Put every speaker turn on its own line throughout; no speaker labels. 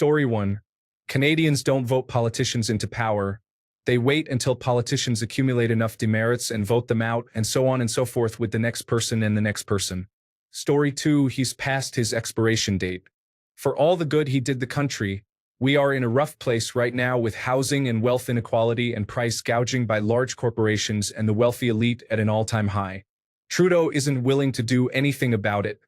Story 1. Canadians don't vote politicians into power. They wait until politicians accumulate enough demerits and vote them out, and so on and so forth with the next person and the next person. Story 2. He's past his expiration date. For all the good he did the country, we are in a rough place right now with housing and wealth inequality and price gouging by large corporations and the wealthy elite at an all-time high. Trudeau isn't willing to do anything about it,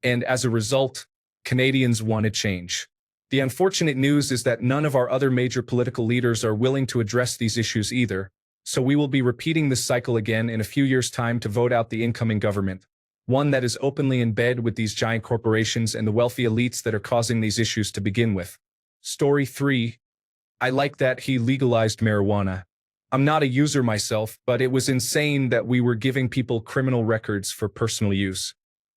and as a result, Canadians want a change. The unfortunate news is that none of our other major political leaders are willing to address these issues either, so we will be repeating this cycle again in a few years' time to vote out the incoming government, one that is openly in bed with these giant corporations and the wealthy elites that are causing these issues to begin with. Story 3. I like that he legalized marijuana. I'm not a user myself, but it was insane that we were giving people criminal records for personal use.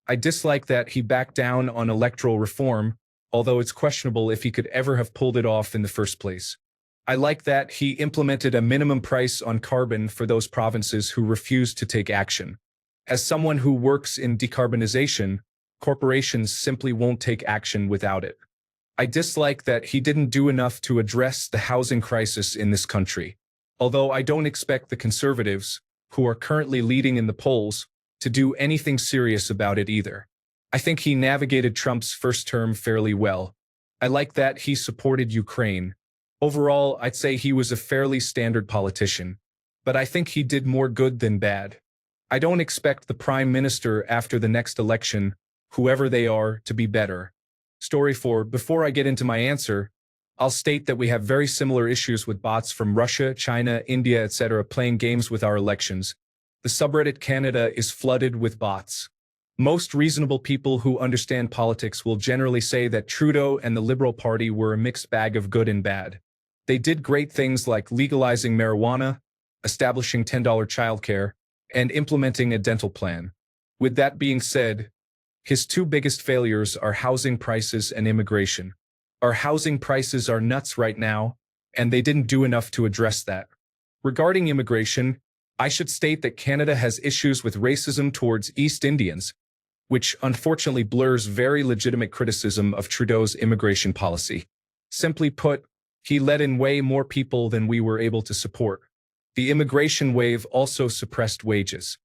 I dislike that he backed down on electoral reform, although it's questionable if he could ever have pulled it off in the first place. I like that he implemented a minimum price on carbon for those provinces who refused to take action. As someone who works in decarbonization, corporations simply won't take action without it. I dislike that he didn't do enough to address the housing crisis in this country, although I don't expect the Conservatives, who are currently leading in the polls, to do anything serious about it either. I think he navigated Trump's first term fairly well. I like that he supported Ukraine. Overall, I'd say he was a fairly standard politician, but I think he did more good than bad. I don't expect the Prime Minister after the next election, whoever they are, to be better. Story 4. Before I get into my answer, I'll state that we have very similar issues with bots from Russia, China, India, etc. playing games with our elections. The subreddit Canada is flooded with bots. Most reasonable people who understand politics will generally say that Trudeau and the Liberal Party were a mixed bag of good and bad. They did great things like legalizing marijuana, establishing $10 childcare, and implementing a dental plan. With that being said, his two biggest failures are housing prices and immigration. Our housing prices are nuts right now, and they didn't do enough to address that. Regarding immigration, I should state that Canada has issues with racism towards East Indians, which unfortunately blurs very legitimate criticism of Trudeau's immigration policy. Simply put, he let in way more people than we were able to support. The immigration wave also suppressed wages.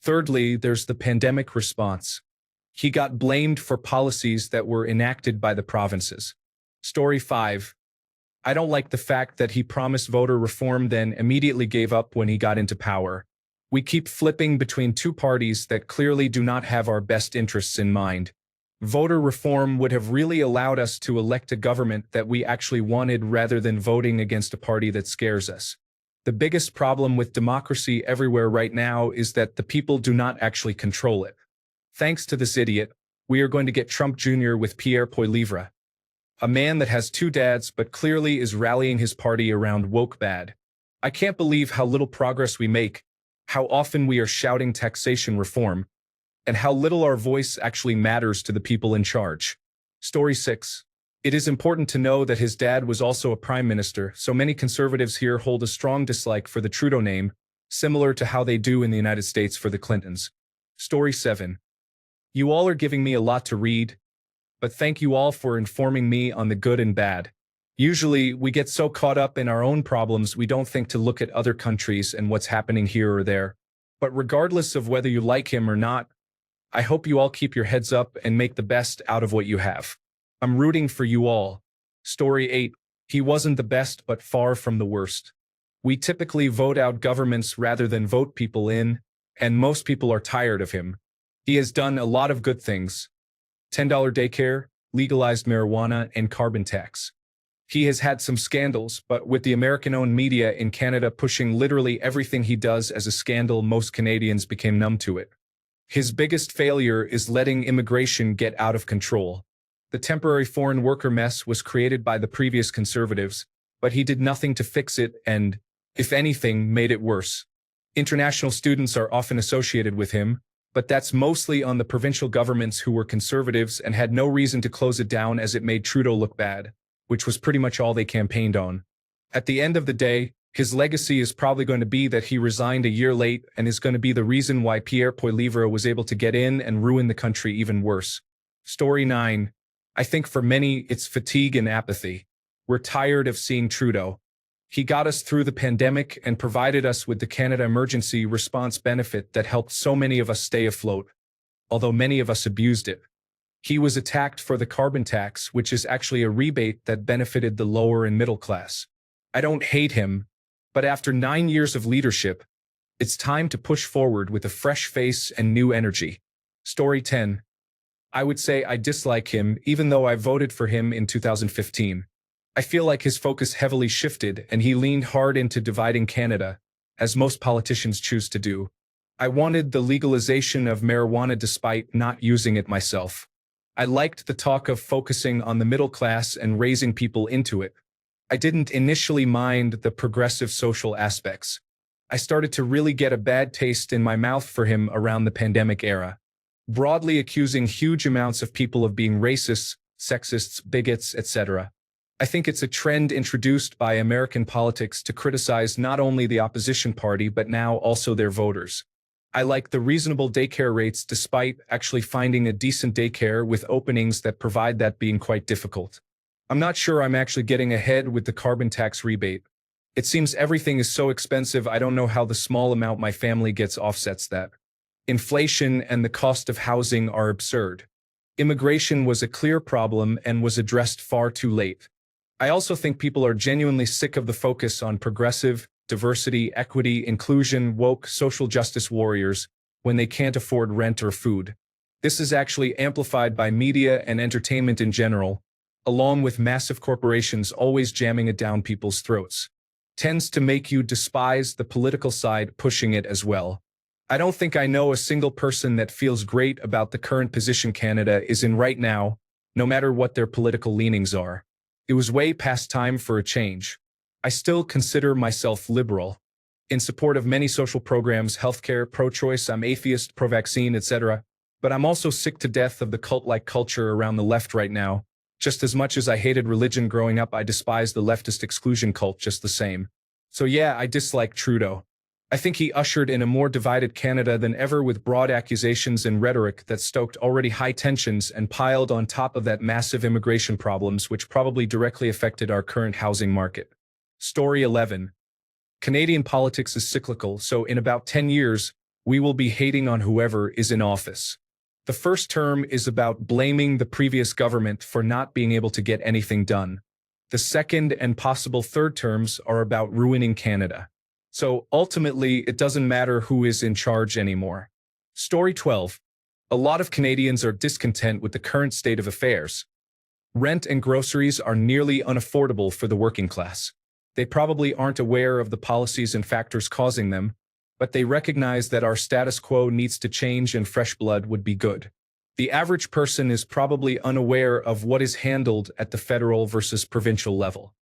Thirdly, there's the pandemic response. He got blamed for policies that were enacted by the provinces. Story 5. I don't like the fact that he promised voter reform then immediately gave up when he got into power. We keep flipping between two parties that clearly do not have our best interests in mind. Voter reform would have really allowed us to elect a government that we actually wanted rather than voting against a party that scares us. The biggest problem with democracy everywhere right now is that the people do not actually control it. Thanks to this idiot, we are going to get Trump Jr. with Pierre Poilievre, a man that has two dads but clearly is rallying his party around woke bad. I can't believe how little progress we make, how often we are shouting taxation reform, and how little our voice actually matters to the people in charge. Story 6. It is important to know that his dad was also a prime minister, so many conservatives here hold a strong dislike for the Trudeau name, similar to how they do in the United States for the Clintons. Story 7. You all are giving me a lot to read, but thank you all for informing me on the good and bad. Usually, we get so caught up in our own problems we don't think to look at other countries and what's happening here or there. But regardless of whether you like him or not, I hope you all keep your heads up and make the best out of what you have. I'm rooting for you all. Story 8. He wasn't the best but far from the worst. We typically vote out governments rather than vote people in, and most people are tired of him. He has done a lot of good things. $10 daycare, legalized marijuana, and carbon tax. He has had some scandals, but with the American-owned media in Canada pushing literally everything he does as a scandal, most Canadians became numb to it. His biggest failure is letting immigration get out of control. The temporary foreign worker mess was created by the previous Conservatives, but he did nothing to fix it and, if anything, made it worse. International students are often associated with him, but that's mostly on the provincial governments who were Conservatives and had no reason to close it down as it made Trudeau look bad, which was pretty much all they campaigned on. At the end of the day, his legacy is probably going to be that he resigned a year late and is going to be the reason why Pierre Poilievre was able to get in and ruin the country even worse. Story 9. I think for many, it's fatigue and apathy. We're tired of seeing Trudeau. He got us through the pandemic and provided us with the Canada Emergency Response benefit that helped so many of us stay afloat, although many of us abused it. He was attacked for the carbon tax, which is actually a rebate that benefited the lower and middle class. I don't hate him, but after 9 years of leadership, it's time to push forward with a fresh face and new energy. Story 10. I would say I dislike him, even though I voted for him in 2015. I feel like his focus heavily shifted and he leaned hard into dividing Canada, as most politicians choose to do. I wanted the legalization of marijuana despite not using it myself. I liked the talk of focusing on the middle class and raising people into it. I didn't initially mind the progressive social aspects. I started to really get a bad taste in my mouth for him around the pandemic era, broadly accusing huge amounts of people of being racists, sexists, bigots, etc. I think it's a trend introduced by American politics to criticize not only the opposition party but now also their voters. I like the reasonable daycare rates despite actually finding a decent daycare with openings that provide that being quite difficult. I'm not sure I'm actually getting ahead with the carbon tax rebate. It seems everything is so expensive I don't know how the small amount my family gets offsets that. Inflation and the cost of housing are absurd. Immigration was a clear problem and was addressed far too late. I also think people are genuinely sick of the focus on progressive, diversity, equity, inclusion, woke, social justice warriors when they can't afford rent or food. This is actually amplified by media and entertainment in general, along with massive corporations always jamming it down people's throats. Tends to make you despise the political side pushing it as well. I don't think I know a single person that feels great about the current position Canada is in right now, no matter what their political leanings are. It was way past time for a change. I still consider myself liberal. In support of many social programs, healthcare, pro-choice, I'm atheist, pro-vaccine, etc. But I'm also sick to death of the cult-like culture around the left right now. Just as much as I hated religion growing up, I despise the leftist exclusion cult just the same. So yeah, I dislike Trudeau. I think he ushered in a more divided Canada than ever with broad accusations and rhetoric that stoked already high tensions and piled on top of that massive immigration problems which probably directly affected our current housing market. Story 11. Canadian politics is cyclical, so in about 10 years, we will be hating on whoever is in office. The first term is about blaming the previous government for not being able to get anything done. The second and possible third terms are about ruining Canada. So ultimately, it doesn't matter who is in charge anymore. Story 12. A lot of Canadians are discontent with the current state of affairs. Rent and groceries are nearly unaffordable for the working class. They probably aren't aware of the policies and factors causing them, but they recognize that our status quo needs to change and fresh blood would be good. The average person is probably unaware of what is handled at the federal versus provincial level.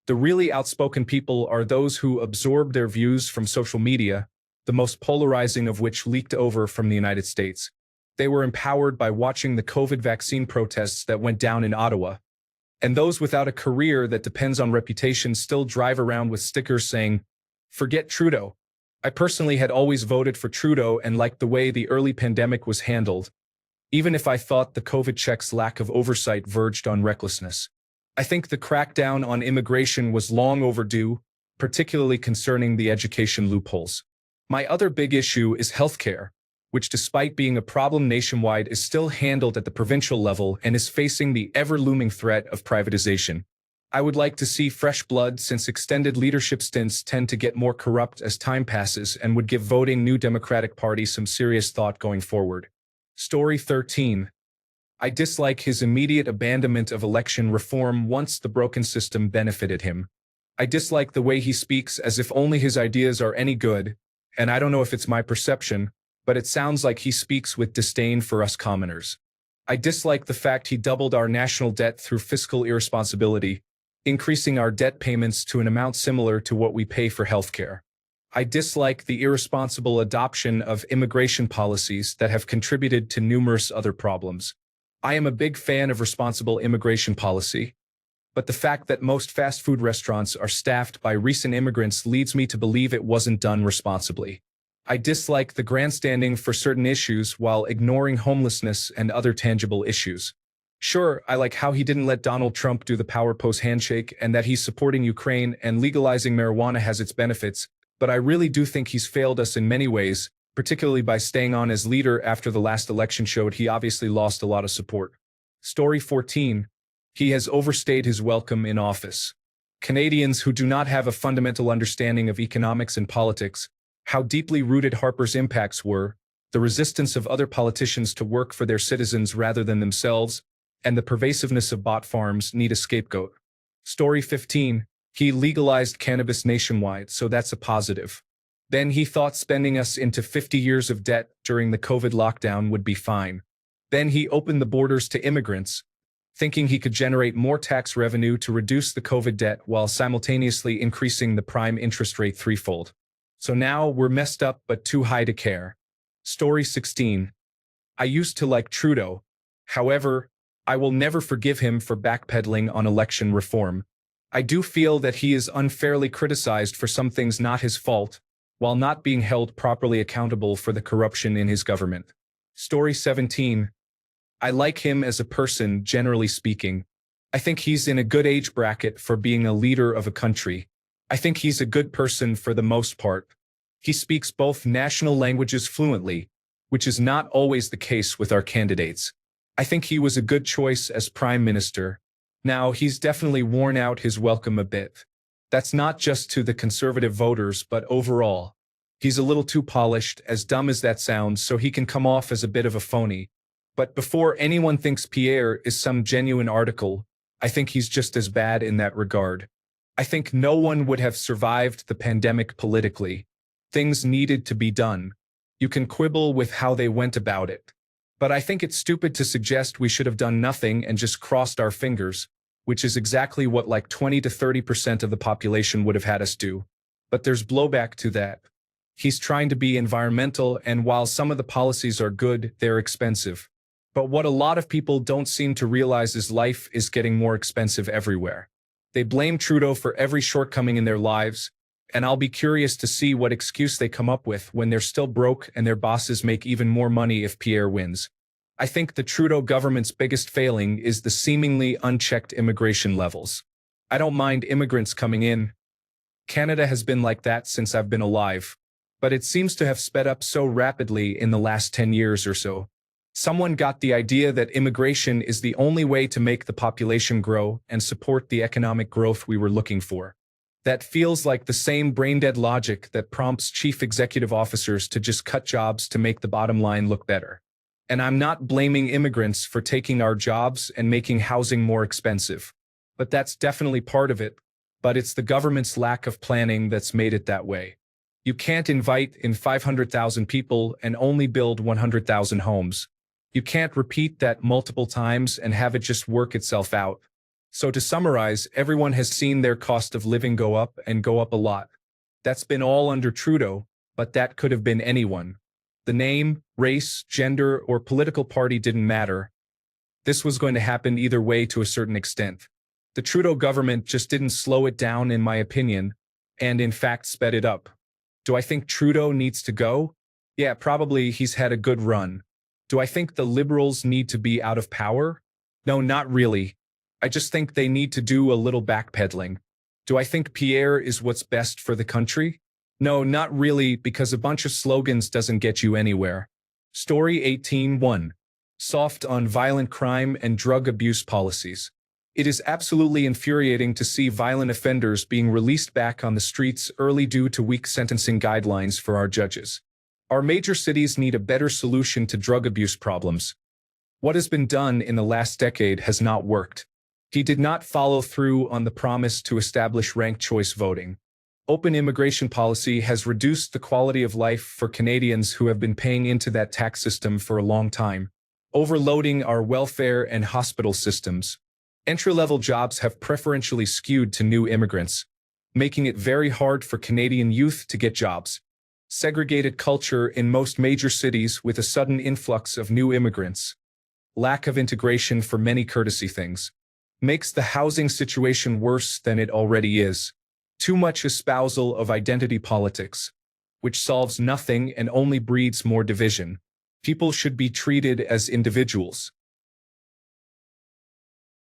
The really outspoken people are those who absorb their views from social media, the most polarizing of which leaked over from the United States. They were empowered by watching the COVID vaccine protests that went down in Ottawa. And those without a career that depends on reputation still drive around with stickers saying, "Forget Trudeau." I personally had always voted for Trudeau and liked the way the early pandemic was handled, even if I thought the COVID checks' lack of oversight verged on recklessness. I think the crackdown on immigration was long overdue, particularly concerning the education loopholes. My other big issue is healthcare, which despite being a problem nationwide is still handled at the provincial level and is facing the ever-looming threat of privatization. I would like to see fresh blood since extended leadership stints tend to get more corrupt as time passes and would give voting New Democratic Party some serious thought going forward. Story 13. I dislike his immediate abandonment of election reform once the broken system benefited him. I dislike the way he speaks as if only his ideas are any good, and I don't know if it's my perception, but it sounds like he speaks with disdain for us commoners. I dislike the fact he doubled our national debt through fiscal irresponsibility, increasing our debt payments to an amount similar to what we pay for healthcare. I dislike the irresponsible adoption of immigration policies that have contributed to numerous other problems. I am a big fan of responsible immigration policy, but the fact that most fast food restaurants are staffed by recent immigrants leads me to believe it wasn't done responsibly. I dislike the grandstanding for certain issues while ignoring homelessness and other tangible issues. Sure, I like how he didn't let Donald Trump do the power pose handshake and that he's supporting Ukraine and legalizing marijuana has its benefits, but I really do think he's failed us in many ways, particularly by staying on as leader after the last election showed he obviously lost a lot of support. Story 14. He has overstayed his welcome in office. Canadians who do not have a fundamental understanding of economics and politics, how deeply rooted Harper's impacts were, the resistance of other politicians to work for their citizens rather than themselves, and the pervasiveness of bot farms need a scapegoat. Story 15. He legalized cannabis nationwide, so that's a positive. Then he thought spending us into 50 years of debt during the COVID lockdown would be fine. Then he opened the borders to immigrants, thinking he could generate more tax revenue to reduce the COVID debt while simultaneously increasing the prime interest rate threefold. So now we're messed up but too high to care. Story 16. I used to like Trudeau. However, I will never forgive him for backpedaling on election reform. I do feel that he is unfairly criticized for some things not his fault, while not being held properly accountable for the corruption in his government. Story 17. I like him as a person, generally speaking. I think he's in a good age bracket for being a leader of a country. I think he's a good person for the most part. He speaks both national languages fluently, which is not always the case with our candidates. I think he was a good choice as Prime Minister. Now, he's definitely worn out his welcome a bit. That's not just to the conservative voters, but overall. He's a little too polished, as dumb as that sounds, so he can come off as a bit of a phony. But before anyone thinks Pierre is some genuine article, I think he's just as bad in that regard. I think no one would have survived the pandemic politically. Things needed to be done. You can quibble with how they went about it. But I think it's stupid to suggest we should have done nothing and just crossed our fingers, which is exactly what like 20 to 30% of the population would have had us do. But there's blowback to that. He's trying to be environmental, and while some of the policies are good, they're expensive. But what a lot of people don't seem to realize is life is getting more expensive everywhere. They blame Trudeau for every shortcoming in their lives, and I'll be curious to see what excuse they come up with when they're still broke and their bosses make even more money if Pierre wins. I think the Trudeau government's biggest failing is the seemingly unchecked immigration levels. I don't mind immigrants coming in. Canada has been like that since I've been alive. But it seems to have sped up so rapidly in the last 10 years or so. Someone got the idea that immigration is the only way to make the population grow and support the economic growth we were looking for. That feels like the same brain-dead logic that prompts chief executive officers to just cut jobs to make the bottom line look better. And I'm not blaming immigrants for taking our jobs and making housing more expensive. But that's definitely part of it. But it's the government's lack of planning that's made it that way. You can't invite in 500,000 people and only build 100,000 homes. You can't repeat that multiple times and have it just work itself out. So to summarize, everyone has seen their cost of living go up and go up a lot. That's been all under Trudeau, but that could have been anyone. The name, race, gender, or political party didn't matter. This was going to happen either way to a certain extent. The Trudeau government just didn't slow it down, in my opinion, and in fact sped it up. Do I think Trudeau needs to go? Yeah, probably. He's had a good run. Do I think the Liberals need to be out of power? No, not really. I just think they need to do a little backpedaling. Do I think Pierre is what's best for the country? No, not really, because a bunch of slogans doesn't get you anywhere. Story 18:1. Soft on violent crime and drug abuse policies. It is absolutely infuriating to see violent offenders being released back on the streets early due to weak sentencing guidelines for our judges. Our major cities need a better solution to drug abuse problems. What has been done in the last decade has not worked. He did not follow through on the promise to establish ranked choice voting. Open immigration policy has reduced the quality of life for Canadians who have been paying into that tax system for a long time, overloading our welfare and hospital systems. Entry-level jobs have preferentially skewed to new immigrants, making it very hard for Canadian youth to get jobs. Segregated culture in most major cities with a sudden influx of new immigrants. Lack of integration for many courtesy things. Makes the housing situation worse than it already is. Too much espousal of identity politics, which solves nothing and only breeds more division. People should be treated as individuals.